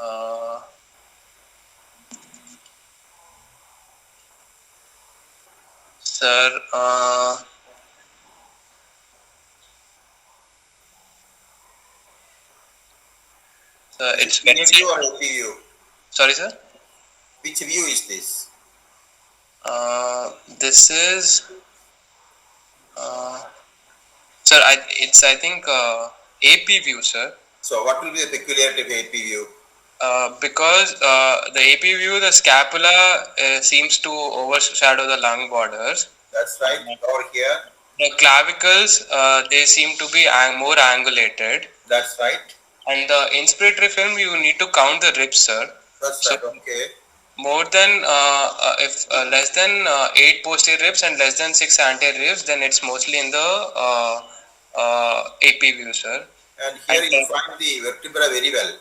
Uh, Sir, it's very. View or AP view? Sorry, sir. Which view is this? This is, uh, sir. I think AP view, sir. So what will be the peculiarity of AP view? Because the AP view, the scapula seems to overshadow the lung borders. That's right. Over here. The clavicles, they seem to be more angulated. That's right. And the inspiratory film, you need to count the ribs, sir. That's So right. Okay. more than if less than 8 posterior ribs and less than 6 anterior ribs, then it's mostly in the AP view, sir. And here you find the vertebra very well.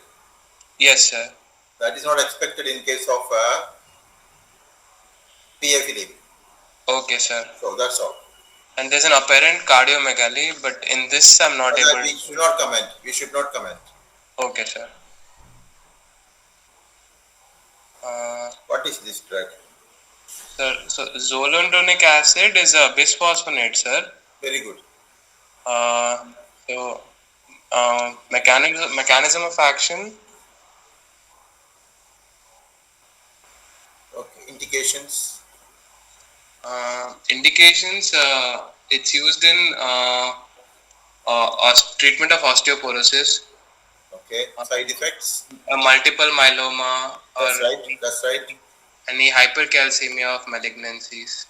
Yes, sir. That is not expected in case of PA film. Okay, sir. So that's all. And there's an apparent cardiomegaly, but in this I'm not able. We should not comment. We should not comment. Okay, sir. What is this drug? Sir, so zoledronic acid is a bisphosphonate, sir. Very good. So mechanism of action. Okay. Indications. Indications. It's used in treatment of osteoporosis. Okay. Side effects. Multiple myeloma. That's right. That's right. Any hypercalcemia of malignancies.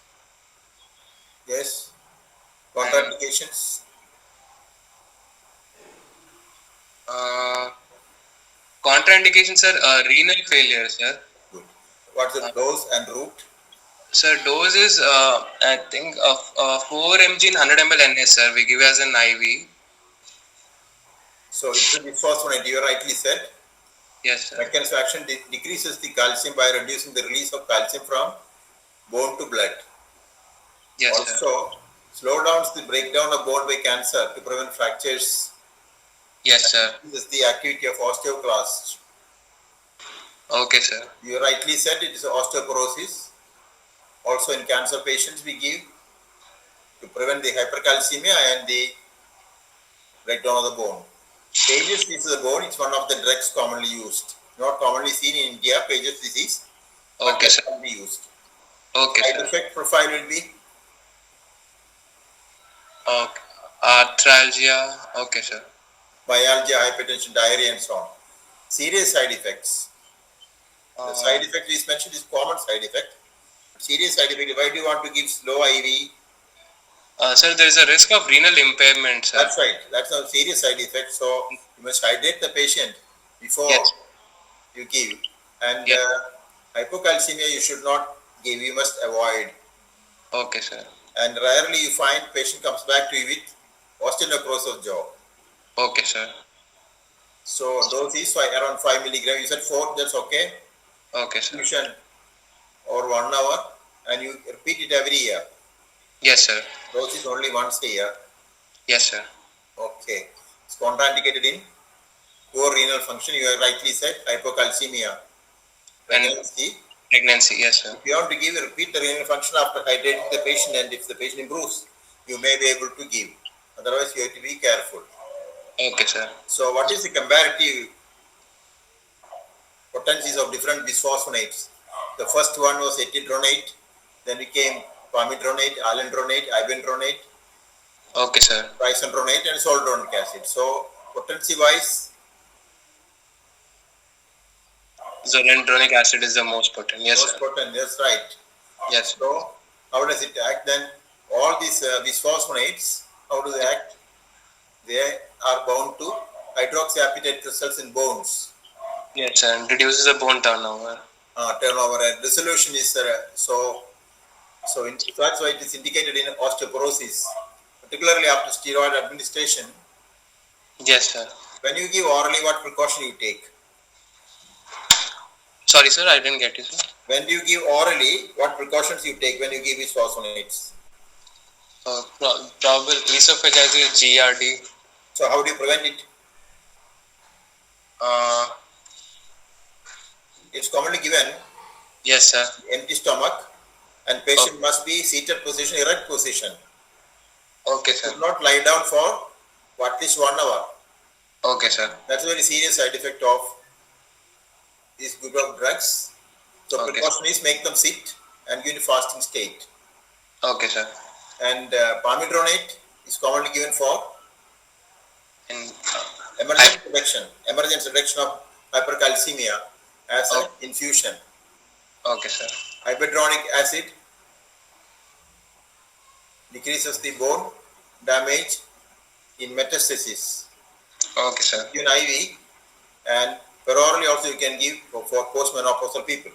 Yes. Contraindications. Contraindications are renal failure, sir. Good. What's the dose and route? Sir, dose is I think 4 mg in 100 ml NS, sir. We give as an IV. So it's a bisphosphonate. You rightly said. Yes, sir. Mechanism of action decreases the calcium by reducing the release of calcium from bone to blood. Yes, also, sir. slow down the breakdown of bone by cancer to prevent fractures. Yes, sir. This is the activity of osteoclasts. Okay, sir. You rightly said it is osteoporosis. Also in cancer patients we give to prevent the hypercalcemia and the breakdown of the bone. Paget's disease of the bone is one of the drugs commonly used. Not commonly seen in India, Paget's disease. Okay, sir. Can be used. Okay, side sir. effect profile will be arthralgia. Okay, sir. myalgia, hypertension, diarrhea, and so on. Serious side effects. The side effect is mentioned is common side effect. Serious side effect. Why do you want to give slow IV? Sir, there is a risk of renal impairment, sir. That's right. That's a serious side effect. So you must hydrate the patient before you give. And hypocalcemia you should not give. You must avoid. Okay, sir. And rarely you find patient comes back to you with osteonecrosis of jaw. Okay, sir. So dose is around 5 milligrams. You said 4. That's okay. Okay, sir. Infusion or 1 hour, and you repeat it every year. Yes, sir. Dose is only once a year. Yes, sir. Okay. It's contraindicated in poor renal function. You have rightly said hypocalcemia. Pregnancy, yes, sir. If you want to give, repeat the renal function after hydrating the patient, and if the patient improves, you may be able to give. Otherwise, you have to be careful. Okay, sir. So, what is the comparative potencies of different bisphosphonates? The first one was etidronate, then became palmidronate, alendronate, ibendronate. Okay, sir. Triisodronate and zoledronic acid. So, potency wise, zoledronic acid is the most potent. Yes, most sir. potent. That's right. Yes. So, how does it act then? All these bisphosphonates, how do they act? They are bound to hydroxyapatite crystals in bones. Yes, sir. And reduces the bone turnover. Turnover and dissolution is so that's why it is indicated in osteoporosis, particularly after steroid administration. Yes, sir. When you give orally, what precaution you take? Sorry, sir, I didn't get you, sir. When you give orally, what precautions you take when you give bisphosphonates? Probable esophagitis, GRD. So how do you prevent it? it's commonly given Yes, sir. empty stomach, and patient must be seated position, erect position. Okay, sir. Should not lie down for at least 1 hour. Okay, sir. That's a very serious side effect of this group of drugs. So Okay. precaution is make them sit and give in fasting state. Okay, sir. And palmidronate is commonly given for In emergency reduction of hypercalcemia as an infusion. okay, sir. Hyaluronic acid decreases the bone damage in metastasis. Okay, sir. Given IV, and perorally also you can give for postmenopausal people.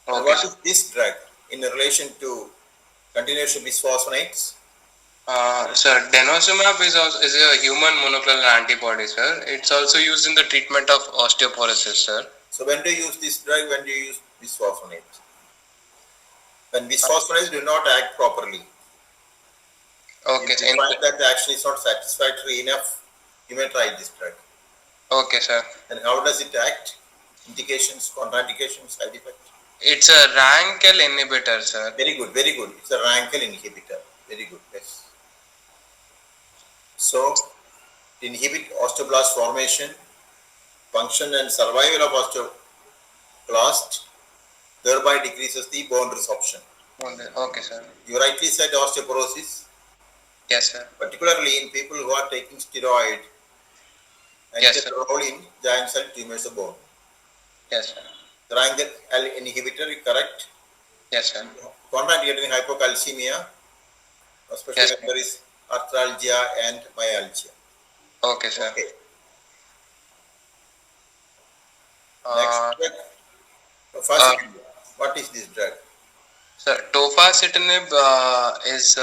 And Okay, what sir. is this drug in relation to continuation of bisphosphonates? Sir, denosumab is a human monoclonal antibody, sir. It's also used in the treatment of osteoporosis, sir. So when do you use this drug? When do you use bisphosphonates? When bisphosphonates do not act properly. Okay, If you find that the action is not satisfactory enough, you may try this drug. Okay, sir. And how does it act? Indications, contraindications, side effects? It's a RANKL inhibitor, sir. Very good, very good. It's a RANKL inhibitor. Very good, yes. So, it inhibit osteoblast formation, function and survival of osteoclast, thereby decreases the bone resorption. Okay, sir. You rightly said osteoporosis. Yes, sir. Particularly in people who are taking steroid and Yes, get sir. role in giant cell tumors of bone. Yes, sir. The RANKL inhibitor is correct. Yes, sir. Contraindicating hypocalcemia, especially Yes, when there is arthralgia and myalgia. Okay, sir. Okay. Next drug. Tofacitinib. What is this drug? Sir, tofacitinib is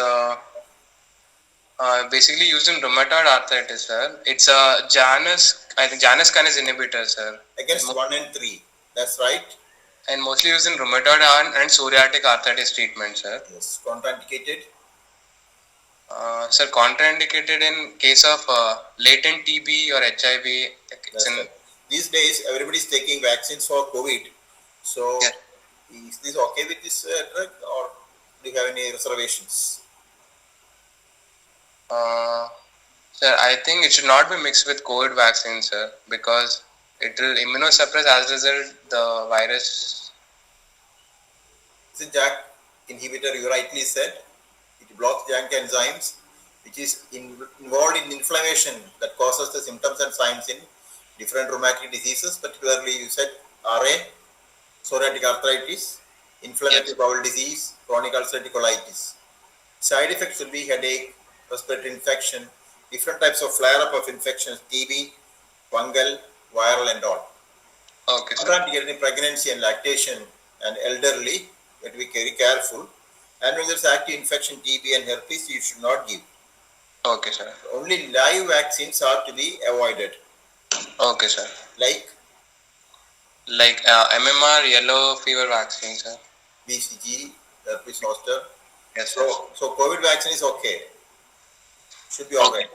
basically used in rheumatoid arthritis, sir. It's a Janus kinase inhibitor, sir. Against 1 and 3. That's right. And mostly used in rheumatoid and psoriatic arthritis treatment, sir. Yes. Contraindicated. Sir, contraindicated in case of latent TB or HIV. That's right. These days, everybody is taking vaccines for COVID. So, yes. Is this okay with this drug, or do you have any reservations? Sir, I think it should not be mixed with COVID vaccine, sir, because it will immunosuppress as a result the virus. It's a JAK inhibitor, you rightly said. It blocks JAK enzymes, which is involved in inflammation that causes the symptoms and signs in different rheumatic diseases, particularly you said RA, psoriatic arthritis, inflammatory bowel disease, chronic ulcerative colitis. Side effects will be headache, respiratory infection, different types of flare-up of infections, TB, fungal, viral and all. Okay, sir. Contraindicated in pregnancy and lactation and elderly, you have to be very careful. And when there's active infection, TB and herpes, you should not give. Okay, sir. Only live vaccines are to be avoided. Okay, sir. Like MMR, yellow fever vaccine, sir. BCG, herpes zoster. Yes, sir. So COVID vaccine is okay. Should be alright.